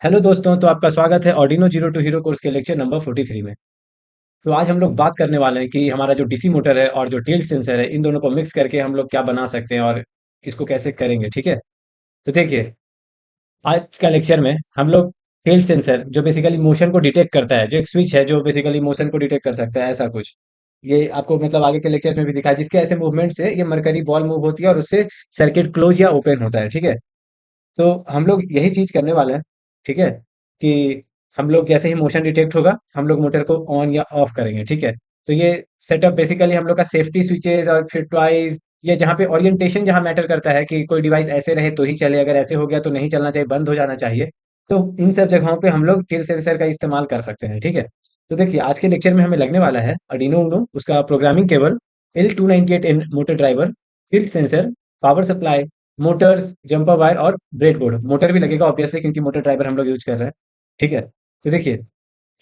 Hello दोस्तों, तो आपका स्वागत है Arduino zero to hero course के लेक्चर नंबर 43 में। तो आज हम लोग बात करने वाले हैं कि हमारा जो डीसी मोटर है और जो टिल्ट सेंसर है, इन दोनों को मिक्स करके हम लोग क्या बना सकते हैं और इसको कैसे करेंगे। ठीक है, तो देखिए, आज का लेक्चर में हम लोग टिल्ट सेंसर जो बेसिकली मोशन को डिटेक्ट करता है, जो एक स्विच है जो बेसिकली मोशन को डिटेक्ट कर सकता है, ऐसा कुछ ये आपको मतलब आगे के लेक्चर्स में भी दिखा है, जिसके ऐसे मूवमेंट से ये मरकरी बॉल मूव होती है और उससे सर्किट क्लोज या ओपन होता है। ठीक है, तो हम लोग यही चीज़ करने वाले हैं। ठीक है, कि हम लोग जैसे ही मोशन डिटेक्ट होगा, हम लोग मोटर को ऑन या ऑफ करेंगे। ठीक है, तो ये सेटअप बेसिकली हम लोग का सेफ्टी स्विचेस और फिर टॉयज, ये जहाँ पे ओरिएंटेशन जहाँ मैटर करता है कि कोई डिवाइस ऐसे रहे तो ही चले, अगर ऐसे हो गया तो नहीं चलना चाहिए, बंद हो जाना चाहिए। तो इन सब जगहों पे हम लोग टिल्ट सेंसर का इस्तेमाल कर सकते हैं। ठीक है, तो देखिए, आज के लेक्चर में हमें लगने वाला है Arduino Uno, उसका programming cable, L298N motor driver, tilt sensor, power supply, Motors, jumper wire और ब्रेडबोर्ड। मोटर भी लगेगा ऑब्वियसली, क्योंकि मोटर ड्राइवर हम लोग यूज कर रहे हैं। ठीक है, तो देखिए,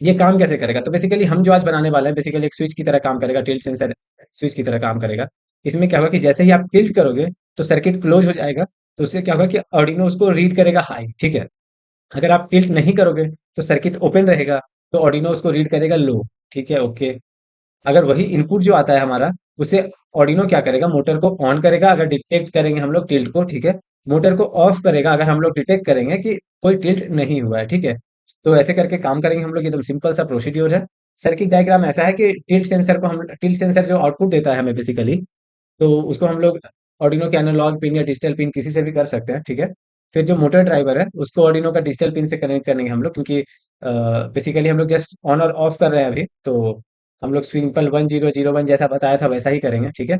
ये काम कैसे करेगा। तो बेसिकली हम जो आज बनाने वाले हैं, बेसिकली एक स्विच की तरह काम करेगा, टिल्ट सेंसर स्विच की तरह काम करेगा। इसमें क्या होगा कि जैसे ही आप टिल्ट करोगे तो सर्किट क्लोज हो जाएगा। तो उससे क्या होगा कि ऑर्डिनो उसको रीड करेगा हाई। ठीक है, अगर आप टिल्ट नहीं करोगे तो सर्किट ओपन रहेगा, तो ऑर्डिनो उसको रीड करेगा लो। ठीक है, ओके। अगर वही इनपुट जो आता है हमारा, उसे ऑर्डिनो क्या करेगा, मोटर को ऑन करेगा अगर डिटेक्ट करेंगे हम लोग टिल्ट को। ठीक है, मोटर को ऑफ करेगा अगर हम लोग डिटेक्ट करेंगे कि कोई टिल्ट नहीं हुआ है। ठीक है, तो ऐसे करके काम करेंगे हम लोग, एकदम सिंपल सा प्रोसीड्योर है। सर्किट डायग्राम ऐसा है कि टिल्ट सेंसर जो आउटपुट देता है हमें बेसिकली, तो उसको हम लोग ऑर्डिनो के एनालॉग पिन या डिजिटल पिन किसी से भी कर सकते हैं। ठीक है, फिर जो मोटर ड्राइवर है उसको ऑर्डिनो का डिजिटल पिन से कनेक्ट करेंगे हम लोग, क्योंकि बेसिकली हम लोग जस्ट ऑन और ऑफ कर रहे हैं अभी, तो हम लोग सिंपल 1001 जैसा बताया था वैसा ही करेंगे। ठीक है,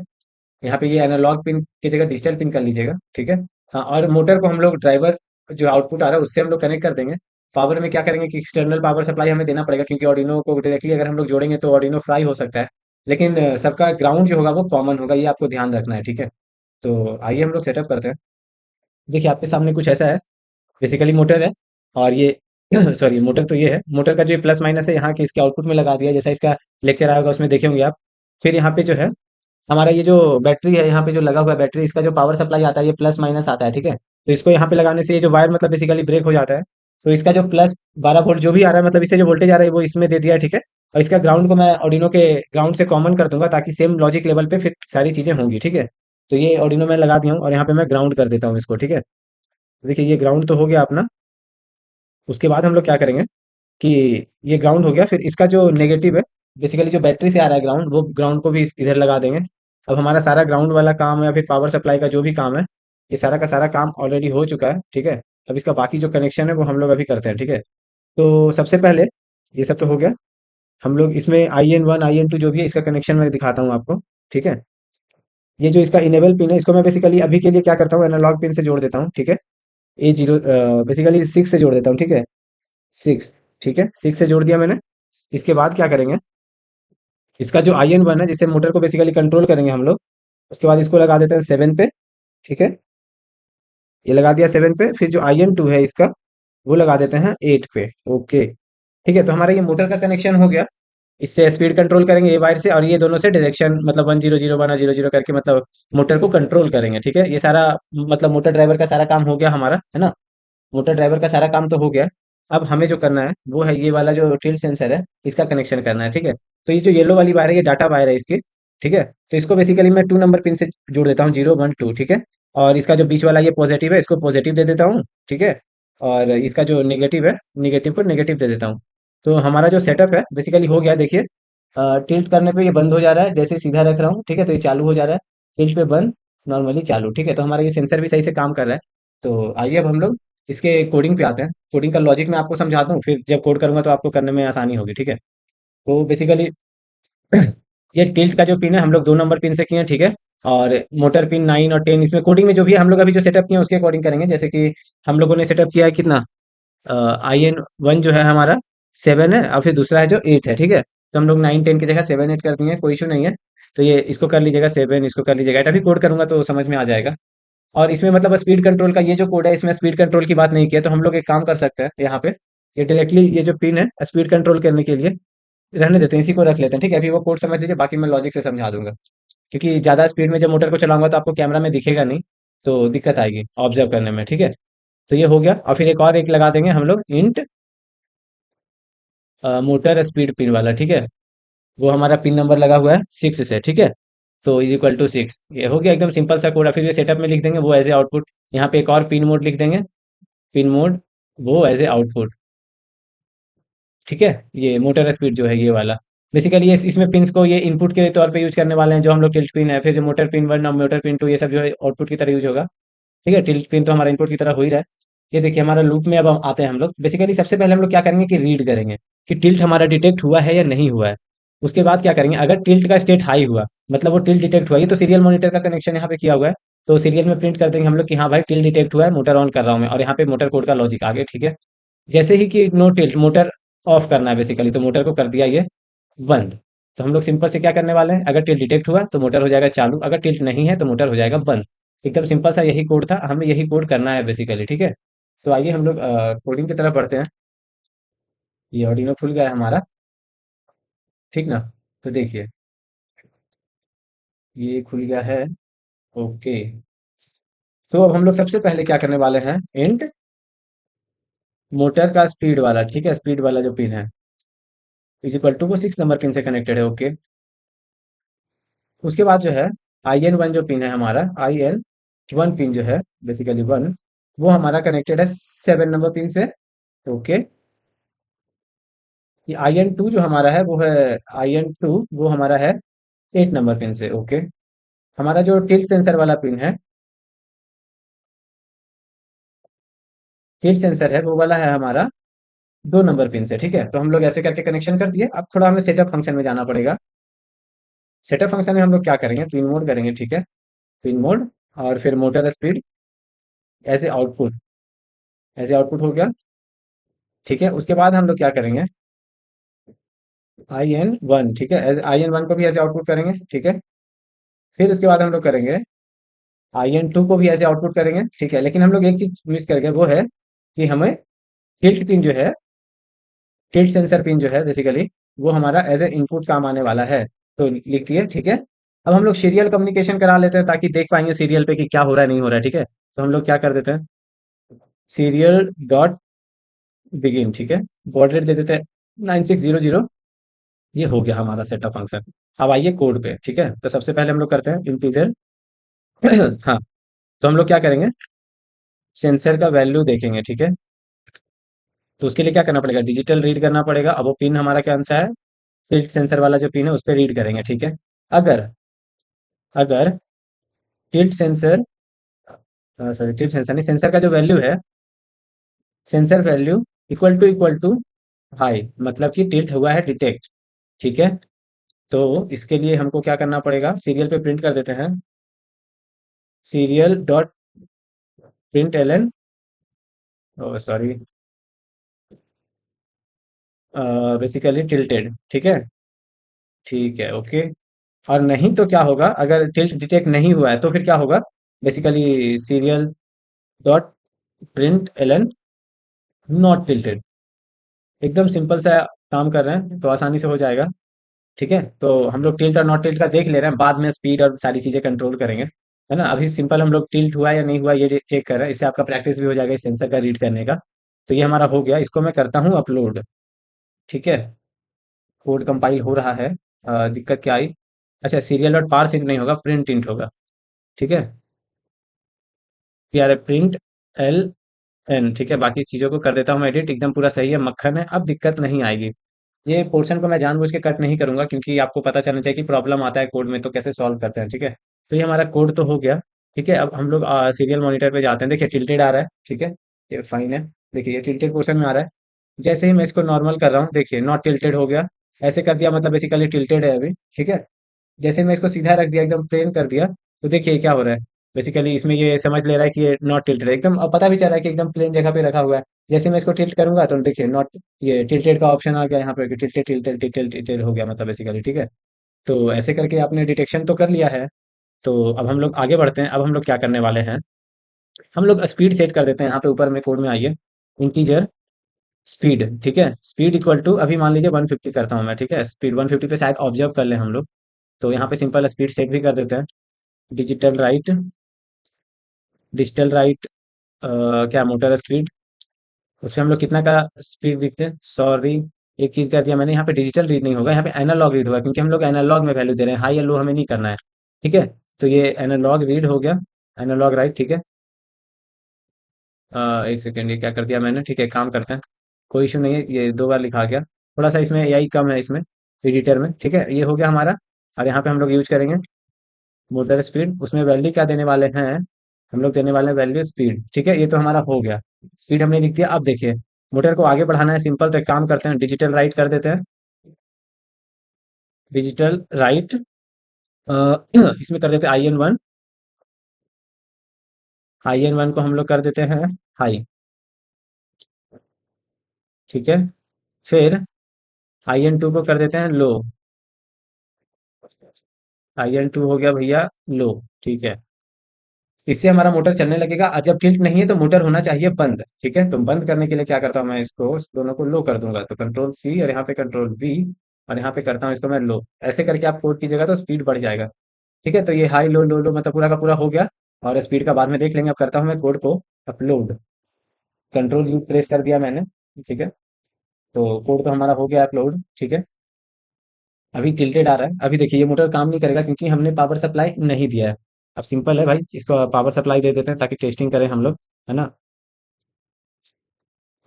यहाँ पे ये एनालॉग पिन की जगह डिजिटल पिन कर लीजिएगा। ठीक है, हाँ, और मोटर को हम लोग ड्राइवर जो आउटपुट आ रहा है उससे हम लोग कनेक्ट कर देंगे। पावर में क्या करेंगे कि एक्सटर्नल पावर सप्लाई हमें देना पड़ेगा, क्योंकि ऑर्डिनो को डायरेक्टली अगर हम लोग जोड़ेंगे तो ऑर्डिनो फ्राई हो सकता है। लेकिन सबका ग्राउंड जो होगा वो कॉमन होगा, ये आपको ध्यान रखना है। ठीक है, तो आइए हम लोग सेटअप करते हैं। देखिए, आपके सामने कुछ ऐसा है, बेसिकली मोटर है, और ये सॉरी, मोटर तो ये है। मोटर का जो ये प्लस माइनस है यहाँ के इसके आउटपुट में लगा दिया, जैसा इसका लेक्चर आएगा उसमें देखे होंगे आप। फिर यहाँ पे जो है हमारा ये जो बैटरी है, यहाँ पे जो लगा हुआ है बैटरी, इसका जो पावर सप्लाई आता है ये प्लस माइनस आता है। ठीक है, तो इसको यहाँ पे लगाने से ये जो वायर मतलब बेसिकली ब्रेक हो जाता है। तो इसका जो प्लस 12 वोल्ट जो भी आ रहा है, मतलब इससे जो वोल्टेज आ रहा है वो इसमें दे दिया है। ठीक है, और इसका ग्राउंड को मैं ऑर्डिनो के ग्राउंड से कॉमन कर दूंगा, ताकि सेम लॉजिक लेवल पे फिर सारी चीजें होंगी। ठीक है, तो ये ऑर्डिनो में लगा दिया हूँ और यहाँ पे मैं ग्राउंड कर देता हूँ इसको। ठीक है, देखिए ये ग्राउंड तो हो गया अपना। उसके बाद हम लोग क्या करेंगे कि ये ग्राउंड हो गया, फिर इसका जो नेगेटिव है, बेसिकली जो बैटरी से आ रहा है ग्राउंड, वो ग्राउंड को भी इधर लगा देंगे। अब हमारा सारा ग्राउंड वाला काम या फिर पावर सप्लाई का जो भी काम है, ये सारा का सारा काम ऑलरेडी हो चुका है। ठीक है, अब इसका बाकी जो कनेक्शन है वो हम लोग अभी करते हैं। ठीक है, तो सबसे पहले ये सब तो हो गया। हम लोग इसमें IN1 IN2 जो भी है इसका कनेक्शन मैं दिखाता हूँ आपको। ठीक है, ये जो इसका इनेबल पिन है, इसको मैं बेसिकली अभी के लिए क्या करता हूँ, एनालॉग पिन से जोड़ देता हूँ। ठीक है, A0 बेसिकली 6 से जोड़ देता हूँ। ठीक है, 6। ठीक है, 6 से जोड़ दिया मैंने। इसके बाद क्या करेंगे, इसका जो IN1 है जिससे मोटर को बेसिकली कंट्रोल करेंगे हम लोग, उसके बाद इसको लगा देते हैं 7 पे। ठीक है, ये लगा दिया 7 पे। फिर जो IN2 है इसका, वो लगा देते हैं 8 पे। ओके, ठीक है, तो हमारा ये मोटर का कनेक्शन हो गया। इससे स्पीड कंट्रोल करेंगे ये वायर से, और ये दोनों से डायरेक्शन मतलब 100 1 0 0 करके मतलब मोटर को कंट्रोल करेंगे। ठीक है, ये सारा मतलब मोटर ड्राइवर का सारा काम हो गया हमारा, है ना। मोटर ड्राइवर का सारा काम तो हो गया। अब हमें जो करना है वो है ये वाला जो टिल्ट सेंसर है, इसका कनेक्शन करना है। ठीक है, तो ये जो येलो वाली वायर है ये डाटा वायर है इसकी। ठीक है, तो इसको बेसिकली मैं 2 नंबर पिन से जोड़ देता हूँ, 0 1 2। ठीक है, और इसका जो बीच वाला ये पॉजिटिव है, इसको पॉजिटिव दे देता हूँ। ठीक है, और इसका जो नेगेटिव है, नेगेटिव को नेगेटिव दे देता हूँ। तो हमारा जो सेटअप है बेसिकली हो गया। देखिए, टिल्ट करने पे ये बंद हो जा रहा है, जैसे सीधा रख रहा हूँ। ठीक है, तो ये चालू हो जा रहा है, टिल्ट पे बंद, नॉर्मली चालू। ठीक है, तो हमारा ये सेंसर भी सही से काम कर रहा है। तो आइए अब हम लोग इसके कोडिंग पे आते हैं। कोडिंग का लॉजिक मैं आपको समझा दूँ, फिर जब कोड करूँगा तो आपको करने में आसानी होगी। ठीक है, तो बेसिकली ये टिल्ट का जो पिन है हम लोग 2 नंबर पिन से किए हैं। ठीक है, और मोटर पिन 9 और 10, इसमें कोडिंग में जो भी है हम लोग अभी जो सेटअप किए हैं उसके अकॉर्डिंग करेंगे। जैसे कि हम लोगों ने सेटअप किया है कितना, IN1 जो है हमारा 7 है, और फिर दूसरा है जो 8 है। ठीक है, तो हम लोग 9 10 की जगह 7 8 कर दिए हैं, कोई इशू नहीं है। तो ये इसको कर लीजिएगा 7, इसको कर लीजिएगा 8। अभी कोड करूंगा तो समझ में आ जाएगा। और इसमें मतलब स्पीड कंट्रोल का ये जो कोड है, इसमें स्पीड कंट्रोल की बात नहीं किया, तो हम लोग एक काम कर सकते हैं यहाँ पे, ये डायरेक्टली ये जो पिन है स्पीड कंट्रोल करने के लिए रहने देते हैं, इसी को रख लेते हैं। ठीक है, अभी वो कोड समझ लीजिए, बाकी मैं लॉजिक से समझा दूंगा। क्योंकि ज़्यादा स्पीड में जब मोटर को चलाऊंगा तो आपको कैमरा में दिखेगा नहीं, तो दिक्कत आएगी ऑब्जर्व करने में। ठीक है, तो ये हो गया, और फिर एक और एक लगा देंगे हम लोग, इंट मोटर स्पीड पिन वाला, ठीक है। वो हमारा पिन नंबर लगा हुआ है 6 से, ठीक है। तो इज इक्वल टू 6, ये हो गया एकदम सिंपल सा कोड। और फिर ये सेटअप में लिख देंगे वो एज ए आउटपुट। यहाँ पे एक और पिन मोड लिख देंगे, पिन मोड वो एज ए आउटपुट, ठीक है। ये मोटर स्पीड जो है ये वाला, बेसिकली ये इसमें पिन्स को ये इनपुट के तौर पे यूज करने वाले हैं, जो हम लोग टिल्ट पिन है, फिर जो मोटर पिन 1 और मोटर पिन 2 ये सब जो है आउटपुट की तरह यूज होगा, ठीक है। टिल्ट पिन तो हमारा इनपुट की तरह हो ही रहा है। ये देखिए हमारा लूप में अब हम आते हैं हम लोग। बेसिकली सबसे पहले हम लोग क्या करेंगे कि रीड करेंगे कि टिल्ट हमारा डिटेक्ट हुआ है या नहीं हुआ है। उसके बाद क्या करेंगे, अगर टिल्ट का स्टेट हाई हुआ, मतलब वो टिल्ट डिटेक्ट हुआ, ये तो सीरियल मॉनिटर का कनेक्शन यहाँ पे किया हुआ है, तो सीरियल में प्रिंट कर देंगे हम लोग कि हाँ भाई टिल्ट डिटेक्ट हुआ है, मोटर ऑन कर रहा हूँ मैं, और यहाँ पे मोटर कोड का लॉजिक आगे, ठीक है। जैसे ही कि नो टिल्ट, मोटर ऑफ करना है बेसिकली, तो मोटर को कर दिया ये बंद। तो हम लोग सिंपल से क्या करने वाले हैं, अगर टिल्ट डिटेक्ट हुआ तो मोटर हो जाएगा चालू, अगर टिल्ट नहीं है तो मोटर हो जाएगा बंद। एकदम सिंपल सा यही कोड था, हमें यही कोड करना है बेसिकली, ठीक है। तो आइए हम लोग कोडिंग की तरफ बढ़ते हैं। ये ऑर्डिनो खुल गया है हमारा, ठीक ना। तो देखिए ये खुल गया है, ओके। तो अब हम लोग सबसे पहले क्या करने वाले हैं, इंट मोटर का स्पीड वाला, ठीक है, स्पीड वाला जो पिन है इज इक्वल टू वो 6 नंबर पिन से कनेक्टेड है, ओके। उसके बाद जो है IN1 जो पिन है हमारा, IN1 पिन जो है बेसिकली 1, वो हमारा कनेक्टेड है 7 नंबर पिन से, ओके। ये IN2 जो हमारा है वो है, IN2 वो हमारा है 8 नंबर पिन से, ओके। हमारा जो टिल्ट सेंसर वाला पिन है, टिल्ट सेंसर है वो वाला है हमारा 2 नंबर पिन से, ठीक है। तो हम लोग ऐसे करके कनेक्शन कर दिए। अब थोड़ा हमें सेटअप फंक्शन में जाना पड़ेगा। सेटअप फंक्शन में हम लोग क्या करेंगे, पिन मोड करेंगे, ठीक है। पिन मोड, और फिर motor speed as a output, as a output हो गया, ठीक है। उसके बाद हम लोग क्या करेंगे, IN1, ठीक है, IN1 को भी ऐसे आउटपुट करेंगे, ठीक है। फिर उसके बाद हम लोग करेंगे IN2 को भी ऐसे आउटपुट करेंगे, ठीक है। लेकिन हम लोग एक चीज मिस करेंगे, वो है कि हमें टिल्ट पिन जो है, टिल्ट सेंसर पिन जो है बेसिकली, वो हमारा एज ए इनपुट काम आने वाला है। तो लिख दिए, ठीक है। अब हम लोग सीरियल कम्युनिकेशन करा लेते हैं ताकि देख पाएंगे सीरियल पे कि क्या हो रहा है नहीं हो रहा है, ठीक है। तो हम लोग क्या कर देते हैं, सीरियल डॉट बिगिन, ठीक है। बॉर्ड रेट दे देते हैं 9600। ये हो गया हमारा सेटअप फंक्शन। अब आइए कोड पे, ठीक है। तो सबसे पहले हम लोग करते हैं इंटीजर हाँ। तो हम लोग क्या करेंगे, सेंसर का वैल्यू देखेंगे, ठीक है। तो उसके लिए क्या करना पड़ेगा, डिजिटल रीड करना पड़ेगा। अब वो पिन हमारा कौन सा है, टिल्ट सेंसर वाला जो पिन है उस पर रीड करेंगे, ठीक है। अगर अगर tilt sensor, sorry tilt sensor नहीं, सेंसर का जो वैल्यू है, sensor value equal to high, मतलब कि टिल्ट हुआ है डिटेक्ट, ठीक है। तो इसके लिए हमको क्या करना पड़ेगा, सीरियल पे प्रिंट कर देते हैं, serial dot print L N, sorry, basically tilted, ठीक है। ठीक है, ओके। और नहीं तो क्या होगा, अगर टिल्ट डिटेक्ट नहीं हुआ है तो फिर क्या होगा, basically serial dot print L N not tilted. एकदम सिंपल सा काम कर रहे हैं तो आसानी से हो जाएगा, ठीक है। तो हम लोग टिल्ट और नॉट टिल्ट का देख ले रहे हैं, बाद में स्पीड और सारी चीज़ें कंट्रोल करेंगे, है ना। अभी सिंपल हम लोग टिल्ट हुआ या नहीं हुआ ये चेक कर रहे हैं, इससे आपका प्रैक्टिस भी हो जाएगा इस सेंसर का रीड करने का। तो ये हमारा हो गया, इसको मैं करता हूँ अपलोड, ठीक है। कोड कंपाइल हो रहा है। दिक्कत क्या आई, अच्छा सीरियल डॉट पार्स इंट नहीं होगा, प्रिंट इंट होगा, ठीक है। प्रिंट एल एन, ठीक है। बाकी चीज़ों को कर देता हूँ मैं एडिट, एकदम पूरा सही है, मक्खन है, अब दिक्कत नहीं आएगी। ये पोर्शन को मैं जानबूझ के कट नहीं करूंगा, क्योंकि आपको पता चलना चाहिए कि प्रॉब्लम आता है कोड में तो कैसे सॉल्व करते हैं, ठीक है। तो ये हमारा कोड तो हो गया, ठीक है। अब हम लोग सीरियल मॉनिटर पे जाते हैं। देखिए टिल्टेड आ रहा है, ठीक है, ये फाइन है। देखिए ये टिल्टेड पोर्शन में आ रहा है। जैसे ही मैं इसको नॉर्मल कर रहा हूँ, देखिए नॉट टिल्टेड हो गया, ऐसे कर दिया मतलब बेसिकली टिल्टेड है अभी, ठीक है। जैसे मैं इसको सीधा रख दिया, एकदम प्लेन कर दिया, तो देखिए क्या हो रहा है, बेसिकली इसमें ये समझ ले रहा है कि ये नॉट टिल्टेड है एकदम, अब पता भी चल रहा है कि एकदम प्लेन जगह पे रखा हुआ है। जैसे मैं इसको टिल्ट करूंगा तो देखिए नॉट, ये टिल्टेड का ऑप्शन आ गया यहाँ पे कि टिल्टेड टिल्टेड टिल्टेड टिल्टेड हो गया, मतलब बेसिकली, ठीक है। तो ऐसे करके आपने डिटेक्शन तो कर लिया है। तो अब हम लोग आगे बढ़ते हैं। अब हम लोग क्या करने वाले हैं, हम लोग स्पीड सेट कर देते हैं। यहाँ पे ऊपर में कोड में आइए, इंटीजर स्पीड, ठीक है। स्पीड इक्वल टू, अभी मान लीजिए 150 करता हूँ मैं, ठीक है। स्पीड 150 पे शायद ऑब्जर्व कर लें हम लोग, तो यहाँ पे सिंपल स्पीड सेट भी कर देते हैं, डिजिटल राइट, डिजिटल राइट क्या मोटर स्पीड, उसमें हम लोग कितना का स्पीड लिखते हैं, सॉरी एक चीज़ कर दिया मैंने, यहाँ पे डिजिटल रीड नहीं होगा, यहाँ पे एनालॉग रीड होगा, क्योंकि हम लोग एनालॉग में वैल्यू दे रहे हैं, हाई या लो हमें नहीं करना है। ठीक है, तो ये एनालॉग रीड हो गया, एनालॉग राइट। ठीक है, एक सेकेंड, ये क्या कर दिया मैंने, ठीक है काम करते हैं, कोई इशू नहीं है, ये 2 बार लिखा गया, थोड़ा सा इसमें एआई कम है इसमें एडिटर में। ठीक है, ये हो गया हमारा। और यहाँ पे हम लोग यूज करेंगे मोटर स्पीड, उसमें वैल्यू क्या देने वाले हैं, हम लोग देने वाले हैं वैल्यू स्पीड। ठीक है, ये तो हमारा हो गया, स्पीड हमने लिख दिया। अब देखिए मोटर को आगे बढ़ाना है, सिंपल, तो एक काम करते हैं, डिजिटल राइट कर देते हैं, डिजिटल राइट, इसमें कर देते हैं IN1, IN1 को हम लोग कर देते हैं हाई। ठीक है, फिर IN2 को कर देते हैं लो, IN2 हो गया भैया लो। ठीक है, इससे हमारा मोटर चलने लगेगा, और जब टिल्ट नहीं है तो मोटर होना चाहिए बंद। ठीक है, तो बंद करने के लिए क्या करता हूँ मैं, इसको दोनों को लो कर दूंगा, तो कंट्रोल C और यहाँ पे कंट्रोल V, और यहाँ पे करता हूँ इसको मैं लो, ऐसे करके आप कोड कीजिएगा तो स्पीड बढ़ जाएगा। ठीक है, तो ये हाई लो लो लो मतलब पूरा का पूरा हो गया, और स्पीड का बाद में देख लेंगे। अब करता हूँ मैं कोड को अपलोड, कंट्रोल U प्रेस कर दिया मैंने। ठीक है, तो कोड तो हमारा हो गया अपलोड। ठीक है, अभी टिल्टेड आ रहा है, अभी देखिए ये मोटर काम नहीं करेगा क्योंकि हमने पावर सप्लाई नहीं दिया है। अब सिंपल है भाई, इसको पावर सप्लाई दे देते हैं ताकि टेस्टिंग करें हम लोग, है ना।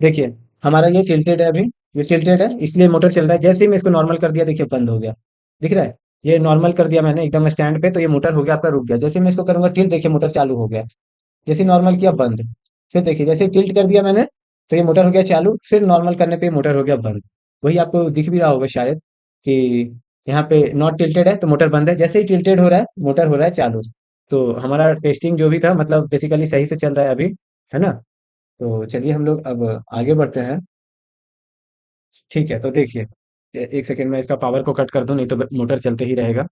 देखिए हमारा ये टिल्टेड है, अभी ये टिल्टेड है इसलिए मोटर चल रहा है, जैसे ही मैं इसको नॉर्मल कर दिया देखिए बंद हो गया, दिख रहा है। ये नॉर्मल कर दिया मैंने एकदम स्टैंड पे, तो ये मोटर हो गया आपका रुक गया, जैसे ही मैं इसको करूंगा टिल्ट, देखिए मोटर चालू हो गया, जैसे नॉर्मल किया बंद। फिर देखिए जैसे टिल्ट कर दिया मैंने, तो ये मोटर हो गया चालू, फिर नॉर्मल करने पे मोटर हो गया बंद। वही आपको दिख भी रहा होगा शायद कि यहाँ पे नॉट टिल्टेड है तो मोटर बंद है, जैसे ही टिल्टेड हो रहा है मोटर हो रहा है चालू। तो हमारा टेस्टिंग जो भी था मतलब बेसिकली सही से चल रहा है अभी, है ना। तो चलिए हम लोग अब आगे बढ़ते हैं। ठीक है, तो देखिए एक सेकेंड में इसका पावर को कट कर दूं, नहीं तो मोटर चलते ही रहेगा।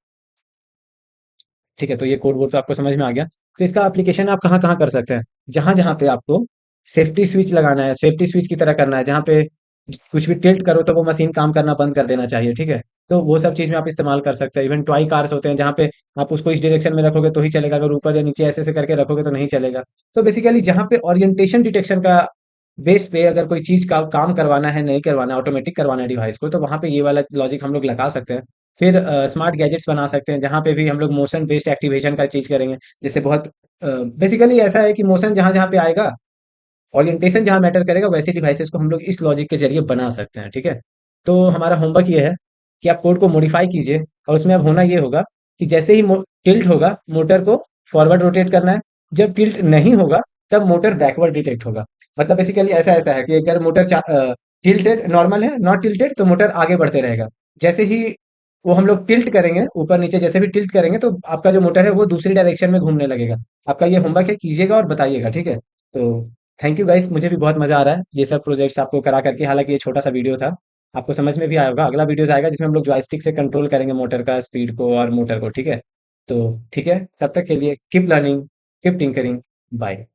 ठीक है, तो ये कोड वोड तो आपको समझ में आ गया, तो इसका एप्लीकेशन आप कहाँ कहाँ कर सकते हैं, जहां जहां पे आपको सेफ्टी स्विच लगाना है, सेफ्टी स्विच की तरह करना है, जहां पे कुछ भी टिल्ट करो तो वो मशीन काम करना बंद कर देना चाहिए। ठीक है, तो वो सब चीज में आप इस्तेमाल कर सकते हैं। इवन टॉय कार्स होते हैं जहाँ पे आप उसको इस डायरेक्शन में रखोगे तो ही चलेगा, अगर ऊपर या नीचे ऐसे ऐसे करके रखोगे तो नहीं चलेगा। तो बेसिकली जहाँ पे ओरिएंटेशन डिटेक्शन का बेस पे अगर कोई चीज का काम करवाना है, नहीं करवाना, ऑटोमेटिक करवाना है डिवाइस को, तो वहां पे ये वाला लॉजिक हम लोग लगा सकते हैं। फिर स्मार्ट गैजेट्स बना सकते हैं जहाँ पे भी हम लोग मोशन बेस्ड एक्टिवेशन का चीज करेंगे, जैसे बहुत बेसिकली ऐसा है कि मोशन जहाँ जहाँ पे आएगा, ओरिएंटेशन जहाँ मैटर करेगा, वैसे डिवाइसेस को हम लोग इस लॉजिक के जरिए बना सकते हैं। ठीक है, तो हमारा होमवर्क ये है कि आप कोड को मॉडिफाई कीजिए, और उसमें अब होना ये होगा कि जैसे ही टिल्ट होगा मोटर को फॉरवर्ड रोटेट करना है, जब टिल्ट नहीं होगा तब मोटर बैकवर्ड डिटेक्ट होगा। मतलब बेसिकली ऐसा ऐसा है कि अगर मोटर टिल्टेड नॉर्मल है, नॉट टिल्टेड, तो मोटर आगे बढ़ते रहेगा। जैसे ही वो हम लोग टिल्ट करेंगे ऊपर नीचे, जैसे भी टिल्ट करेंगे तो आपका जो मोटर है वो दूसरी डायरेक्शन में घूमने लगेगा। आपका ये होमवर्क है, कीजिएगा और बताइएगा। ठीक है, तो थैंक यू गाइस, मुझे भी बहुत मजा आ रहा है ये सब प्रोजेक्ट्स आपको करा करके, हालांकि ये छोटा सा वीडियो था, आपको समझ में भी आया होगा। अगला वीडियो आएगा जिसमें हम लोग जॉयस्टिक से कंट्रोल करेंगे मोटर का स्पीड को और मोटर को। ठीक है, तो ठीक है, तब तक के लिए keep learning, keep tinkering, bye.